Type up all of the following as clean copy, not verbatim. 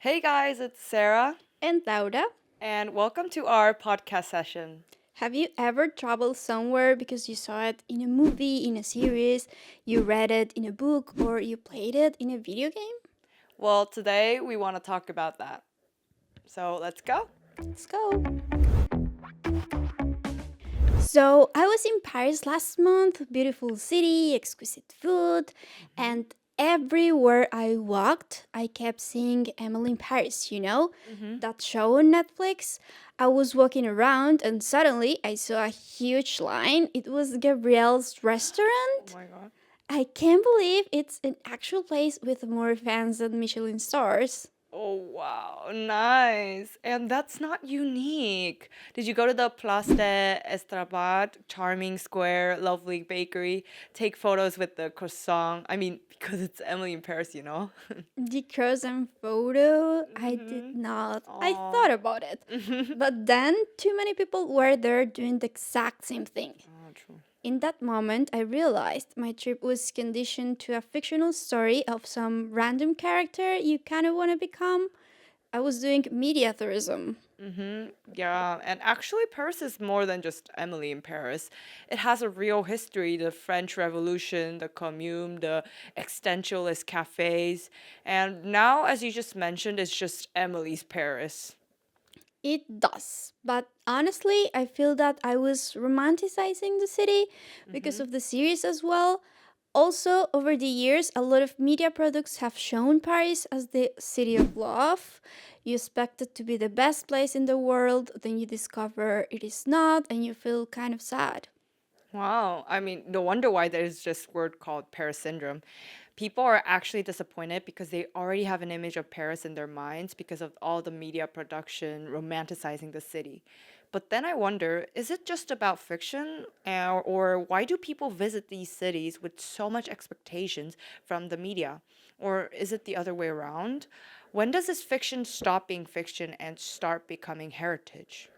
Hey guys, it's Sarah, And Laura, and welcome to our podcast session. have you ever traveled somewhere because you saw it in a movie, in a series, you read it in a book, or you played it in a video game? Well, today we want to talk about that. So let's go. Let's go. So, I was in Paris last month, beautiful city, exquisite food, hmm and everywhere I walked, I kept seeing Emily in Paris, hmm that show on Netflix. I was walking around and suddenly I saw a huge line. It was Gabrielle's Oh restaurant. my god. I can't believe it's an actual place with more fans than Michelin stars. Oh wow, nice. And that's not unique. Did you go to the Place de Estrabat, charming square, lovely bakery, take photos with the croissant? I mean, because it's Emily in Paris. The croissant photo, I did Mm-hmm. not. I Oh. thought about it. But then too many people were there doing the exact same thing. Oh, true. In that moment, I realized my trip was conditioned to a fictional story of some random character you kind of want to become. I was doing media tourism. Yeah, and actually, Paris is more than just Emily in Paris. It has a real history: the French Revolution, the Commune, the existentialist cafes, and now, as you just mentioned, it's just Emily's Paris. It does. But honestly, I feel that I was romanticizing the city because Mm-hmm. of the series as well. Also, over the years, a lot of media products have shown Paris as the city of love. You expect it to be the best place in the world, then you discover it is not, and you feel kind of sad. Wow, I mean, no wonder why there's this word called Paris syndrome. People are actually disappointed because they already have an image of Paris in their minds because of all the media production romanticizing the city. But then I wonder, is it just about fiction? Or why do people visit these cities with so much expectations from the media? Or is it the other way around? When does this fiction stop being fiction and start becoming heritage?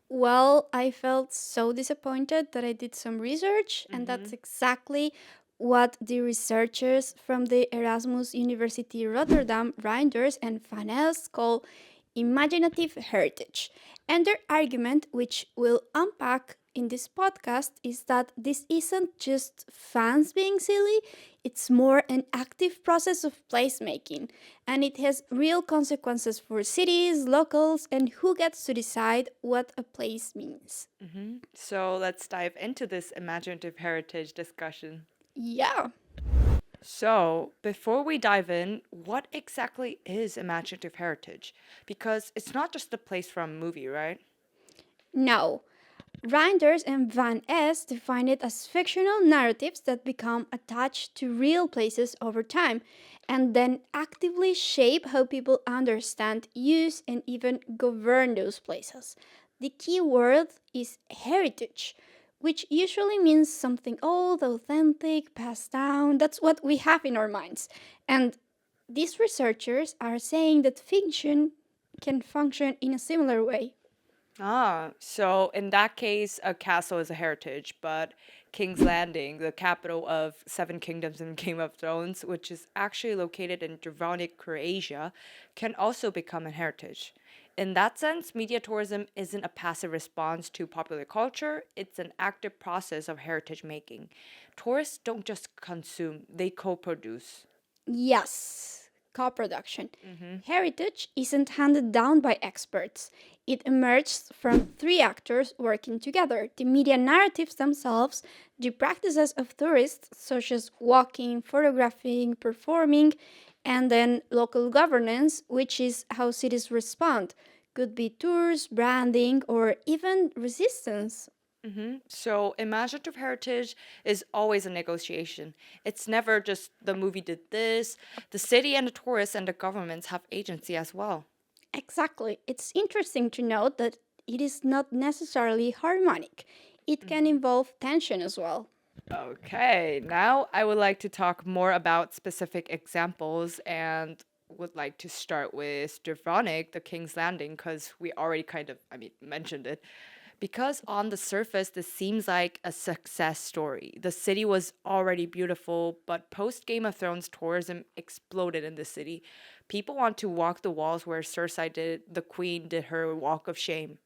Well, I felt so disappointed that I did some research, and Mm-hmm. that's exactly what the researchers from the Erasmus University Rotterdam, Reinders, and Van Els call imaginative heritage. And their argument, which we'll unpack in this podcast, is that this isn't just fans being silly, it's more an active process of placemaking, and it has real consequences for cities, locals, and who gets to decide what a place means. So let's dive into this imaginative heritage discussion. Yeah. So, before we dive in, what exactly is imaginative heritage? Because it's not just a place from a movie, right? No. Reinders and Van Es define it as fictional narratives that become attached to real places over time and then actively shape how people understand, use, and even govern those places. The key word is heritage, which usually means something old, authentic, passed down. That's what we have in our minds. And these researchers are saying that fiction can function in a similar way. Ah, so in that case, a castle is a heritage, but King's Landing, the capital of Seven Kingdoms in Game of Thrones, which is actually located in Dravonic, Croatia, can also become a heritage. In that sense, media tourism isn't a passive response to popular culture, it's an active process of heritage making. Tourists don't just consume, they co produce. Yes, co production. Heritage isn't handed down by experts. It emerged from three actors working together: the media narratives themselves, the practices of tourists, such as walking, photographing, performing, and then local governance, which is how cities respond. Could be tours, branding, or even resistance. So, imaginative heritage is always a negotiation. It's never just the movie did this. The city and the tourists and the governments have agency as well. Exactly. It's interesting to note that it is not necessarily harmonic. It can involve tension as well. Okay, now I would like to talk more about specific examples and would like to start with Dravonic, the King's Landing, because we already kind of, mentioned it. Because on the surface, this seems like a success story. The city was already beautiful, but post Game of Thrones tourism exploded in the city. People want to walk the walls where Cersei did, the queen did her walk of shame.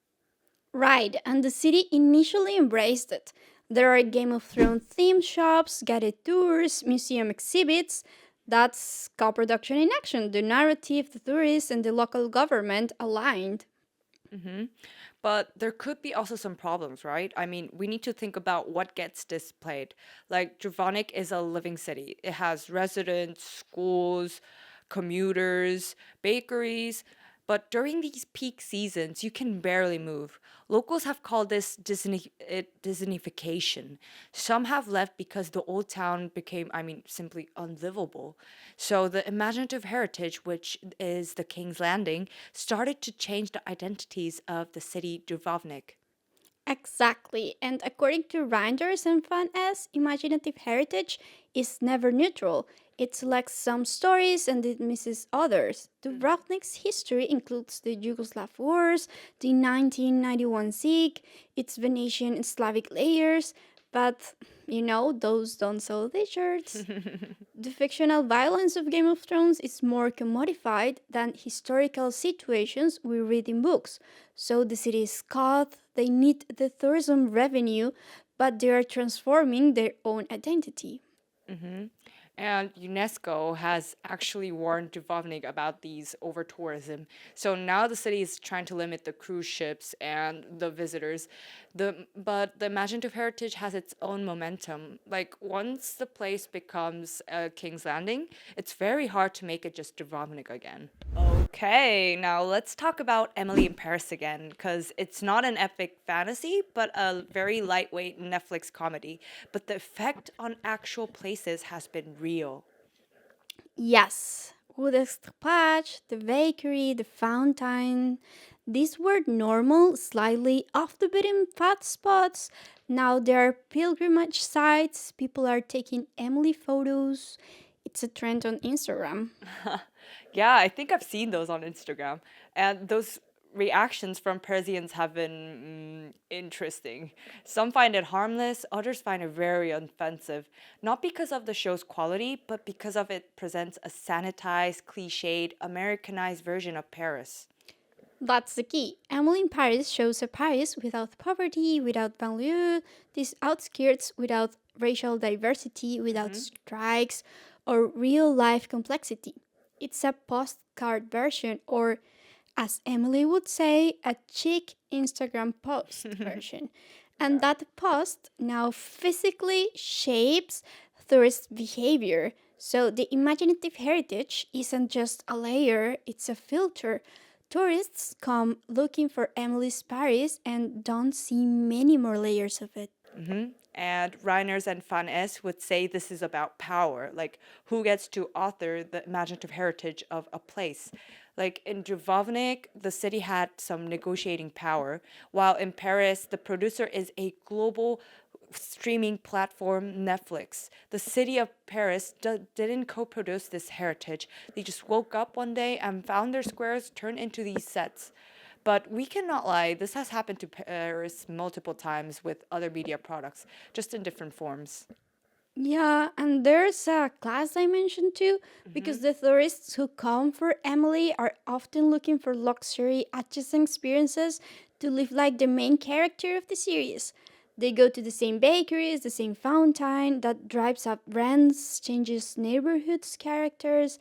Right, and the city initially embraced it. There are Game of Thrones themed shops, guided tours, museum exhibits. That's co production in action. The narrative, the tourists, and the local government aligned. Hmm. But there could be also some problems, right? I mean, we need to think about what gets displayed. Like, Dravonic is a living city. It has residents, schools, commuters, bakeries. But during these peak seasons, you can barely move. Locals have called this Disneyfication. Some have left because the old town became, I mean, simply unlivable. So the imaginative heritage, which is the King's Landing, started to change the identities of the city Dubrovnik. Exactly, and according to Reinders and Van S, imaginative heritage is never neutral. It selects some stories and it misses others. Dubrovnik's history includes the Yugoslav Wars, the 1991 siege, its Venetian and Slavic layers, but those don't sell t-shirts. The fictional violence of Game of Thrones is more commodified than historical situations we read in books. So the city is caught, they need the tourism revenue, but they are transforming their own identity. Hmm. And UNESCO has actually warned Dubrovnik about these over tourism. So now the city is trying to limit the cruise ships and the visitors. But the imaginative heritage has its own momentum. Like once the place becomes a King's Landing, it's very hard to make it just Dubrovnik again. Okay, now let's talk about Emily in Paris again, because it's not an epic fantasy, but a very lightweight Netflix comedy. But the effect on actual places has been real. Yes, Patch, the bakery, the fountain, these were normal, slightly off the beaten path spots. Now they are pilgrimage sites. People are taking Emily photos. It's a trend on Instagram. Yeah, I think I've seen those on Instagram. And those reactions from Parisians have been interesting. Some find it harmless, others find it very offensive. Not because of the show's quality, but because of it presents a sanitized, cliched, Americanized version of Paris. That's the key. Emily in Paris shows a Paris without poverty, without banlieue, these outskirts without racial diversity, without strikes, or real life complexity. It's a postcard version, or as Emily would say, a chic Instagram post version. And Yeah. that post now physically shapes tourist behavior. So the imaginative heritage isn't just a layer, it's a filter. Tourists come looking for Emily's Paris and don't see many more layers of it. And Reiners and Van Es would say this is about power, like who gets to author the imaginative heritage of a place. Like in Dubrovnik, the city had some negotiating power, while in Paris, the producer is a global streaming platform, Netflix. The city of Paris didn't co produce this heritage. They just woke up one day and found their squares turned into these sets. But we cannot lie, this has happened to Paris multiple times with other media products, just in different forms. Yeah, and there's a class dimension too, because the tourists who come for Emily are often looking for luxury adjacent experiences to live like the main character of the series. They go to the same bakeries, the same fountain that drives up rents, changes neighborhoods' characters.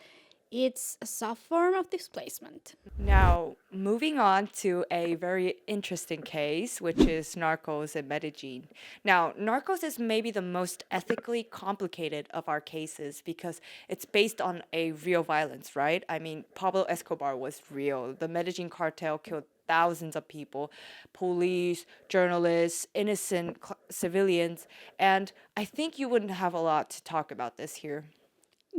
It's a soft form of displacement. Now, moving on to a very interesting case, which is Narcos in Medellin. Now, Narcos is maybe the most ethically complicated of our cases because it's based on a real violence, right? I mean, Pablo Escobar was real. The Medellin cartel killed thousands of people, police, journalists, innocent civilians, and I think you wouldn't have a lot to talk about this here.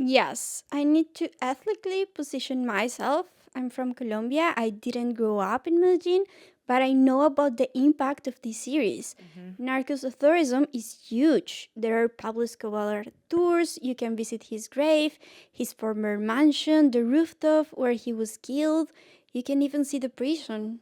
Yes, I need to ethically position myself. I'm from Colombia. I didn't grow up in Medellin, but I know about the impact of this series. Narcos tourism is huge. There are Pablo Escobar tours. You can visit his grave, his former mansion, the rooftop where he was killed. You can even see the prison.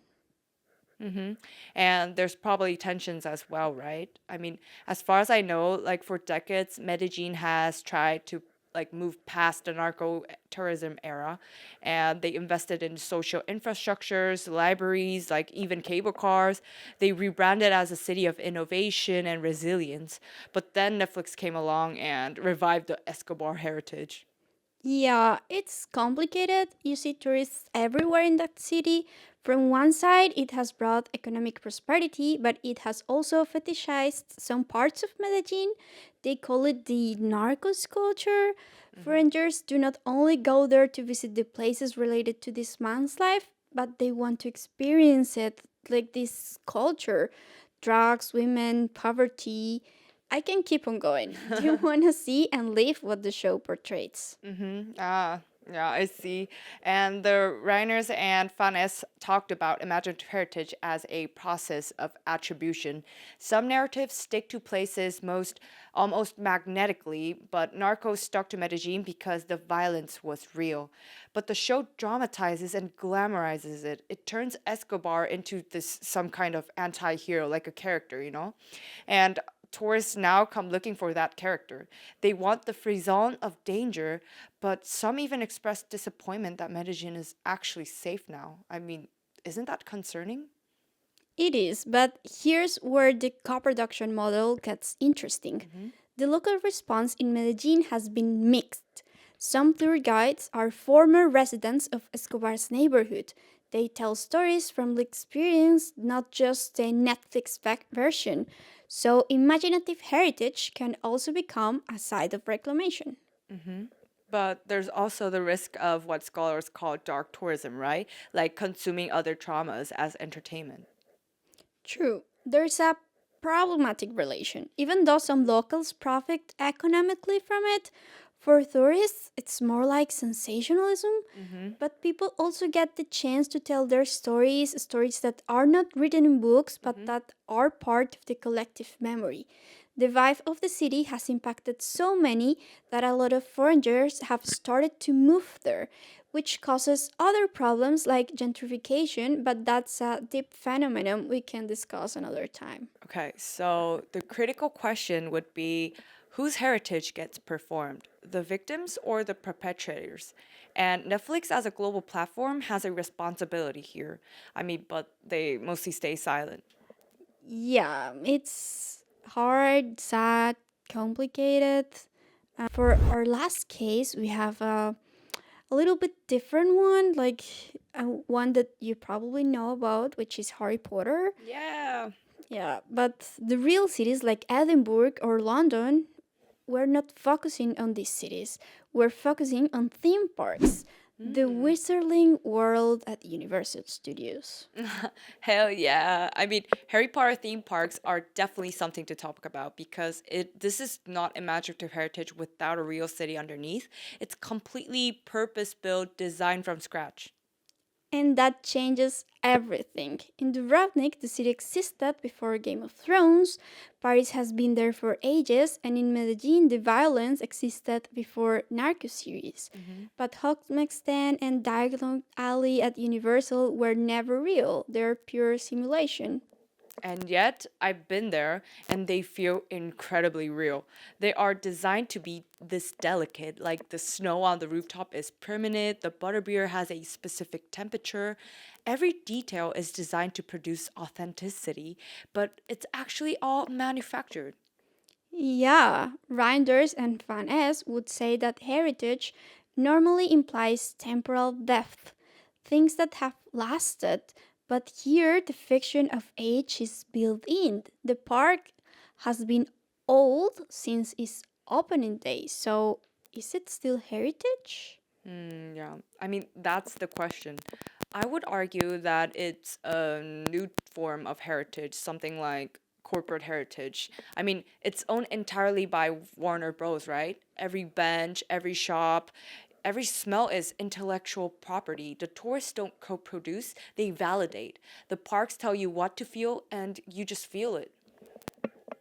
Mm-hmm. And there's probably tensions as well, right? I mean, as far as I know, like for decades, Medellin has tried to like moved past the narco tourism era, and they invested in social infrastructures, libraries, like even cable cars. They rebranded as a city of innovation and resilience. But then Netflix came along and revived the Escobar heritage. Yeah, it's complicated. You see tourists everywhere in that city. From one side, it has brought economic prosperity, but it has also fetishized some parts of Medellin. They call it the Narcos culture. Foreigners do not only go there to visit the places related to this man's life, but they want to experience it, like this culture, drugs, women, poverty. I can keep on going. Do you want to see and live what the show portrays? Ah, yeah, I see. And the Reiners and Fanes talked about imaginative heritage as a process of attribution. Some narratives stick to places most almost magnetically, but Narcos stuck to Medellin because the violence was real. But the show dramatizes and glamorizes it. It turns Escobar into this some kind of anti-hero, like a character, you know? And tourists now come looking for that character. They want the frisson of danger, but some even express disappointment that Medellin is actually safe now. I mean, isn't that concerning? It is, but here's where the co production model gets interesting. The local response in Medellin has been mixed. Some tour guides are former residents of Escobar's neighborhood. They tell stories from the experience, not just a Netflix version. So, imaginative heritage can also become a side of reclamation. But there's also the risk of what scholars call dark tourism, right? Like consuming other traumas as entertainment. True, there's a problematic relation. Even though some locals profit economically from it, for tourists, it's more like sensationalism. But people also get the chance to tell their stories, stories that are not written in books, but that are part of the collective memory. The vibe of the city has impacted so many that a lot of foreigners have started to move there, which causes other problems like gentrification, but that's a deep phenomenon we can discuss another time. Okay, so the critical question would be whose heritage gets performed, the victims or the perpetrators? And Netflix, as a global platform, has a responsibility here. I mean, but they mostly stay silent. Yeah, it's hard, sad, complicated. For our last case, we have a little bit different one, like one that you probably know about, which is Harry Potter. Yeah. Yeah, but the real cities like Edinburgh or London, we're not focusing on these cities. We're focusing on theme parks. The Wizarding World at Universal Studios. Hell yeah. I mean, Harry Potter theme parks are definitely something to talk about because it this is not imaginative heritage without a real city underneath. It's completely purpose-built, designed from scratch. And that changes everything. In Dubrovnik, the city existed before Game of Thrones, Paris has been there for ages, and in Medellin, the violence existed before Narcos series. But Hoxmexten and Diagonal Alley at Universal were never real, they're pure simulation. And yet, I've been there and they feel incredibly real. They are designed to be this delicate, like the snow on the rooftop is permanent, the butterbeer has a specific temperature. Every detail is designed to produce authenticity, but it's actually all manufactured. Yeah, Reinders and Van Es would say that heritage normally implies temporal depth, things that have lasted, but here the fiction of age is built in. The park has been old since its opening day, so is it still heritage? Yeah, I mean, that's the question. I would argue that it's a new form of heritage, something like corporate heritage. I mean, it's owned entirely by Warner Bros., right? Every bench, every shop, every smell is intellectual property. The tourists don't co produce, they validate. The parks tell you what to feel, and you just feel it.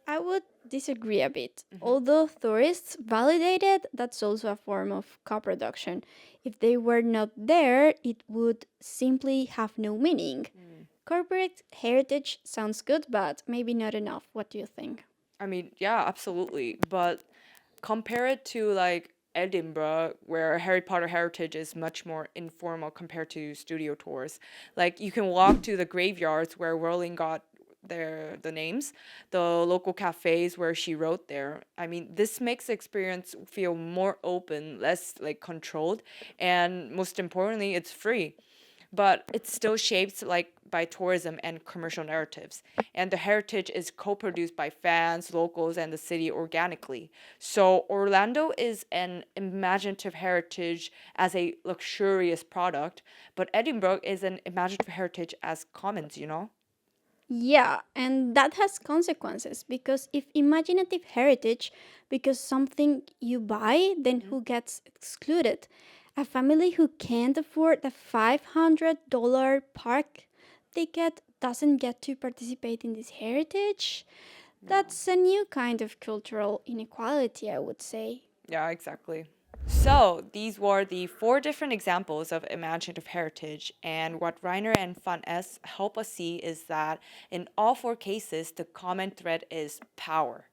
I would disagree a bit. Although tourists validate it, that's also a form of co production. If they were not there, it would simply have no meaning. Corporate heritage sounds good, but maybe not enough. What do you think? I mean, yeah, absolutely. But compare it to like Edinburgh, where Harry Potter heritage is much more informal compared to studio tours. Like you can walk to the graveyards where Rowling got the names, the local cafes where she wrote there. I mean, this makes the experience feel more open, less like controlled, and most importantly, it's free, but it's still shaped like by tourism and commercial narratives. And the heritage is co-produced by fans, locals, and the city organically. So Orlando is an imaginative heritage as a luxurious product, but Edinburgh is an imaginative heritage as commons, you know? Yeah, and that has consequences because if imaginative heritage because something you buy, then who gets excluded? A family who can't afford a $500 park ticket doesn't get to participate in this heritage. Yeah. That's a new kind of cultural inequality, I would say. Yeah, exactly. So, these were the four different examples of imaginative heritage, and what Reiner and Van S help us see is that in all four cases, the common thread is power.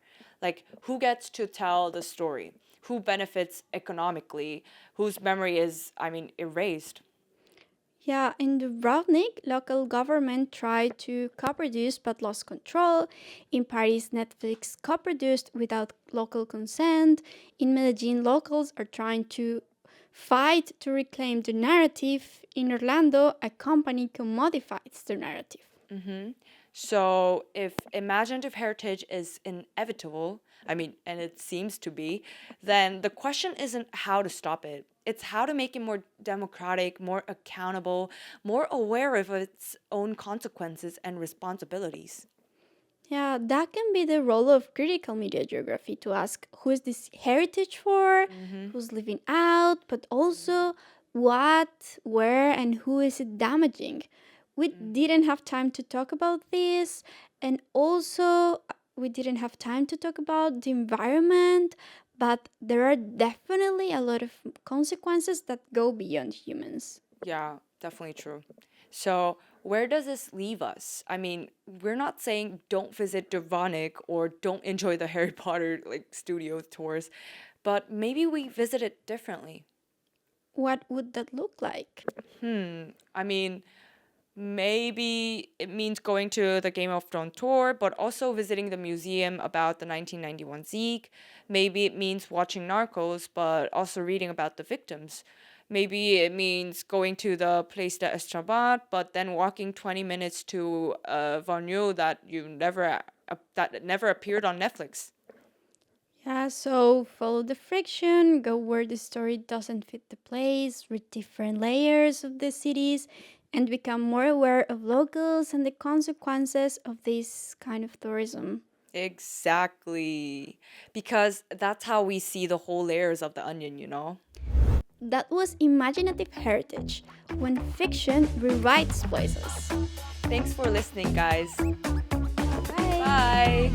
Like, who gets to tell the story? Who benefits economically? Whose memory is, I mean, erased? Yeah, in Dubrovnik, local government tried to co-produce but lost control. In Paris, Netflix co-produced without local consent. In Medellin, locals are trying to fight to reclaim the narrative. In Orlando, a company commodifies the narrative. So, if imaginative heritage is inevitable, I mean, and it seems to be, then the question isn't how to stop it. It's how to make it more democratic, more accountable, more aware of its own consequences and responsibilities. Yeah, that can be the role of critical media geography to ask who is this heritage for, who's living out, but also what, where, and who is it damaging. We didn't have time to talk about this, and also we didn't have time to talk about the environment, but there are definitely a lot of consequences that go beyond humans. Yeah, definitely true. So, where does this leave us? I mean, we're not saying don't visit Dravonic or don't enjoy the Harry Potter like studio tours, but maybe we visit it differently. What would that look like? I mean, maybe it means going to the Game of Thrones tour, but also visiting the museum about the 1991 Zeke. Maybe it means watching Narcos, but also reading about the victims. Maybe it means going to the Place de Estrabad, but then walking 20 minutes to a venue that never appeared on Netflix. Yeah, so follow the friction, go where the story doesn't fit the place, read different layers of the cities, and become more aware of locals and the consequences of this kind of tourism. Exactly. Because that's how we see the whole layers of the onion, you know? That was imaginative heritage, when fiction rewrites places. Thanks for listening, guys. Bye! Bye.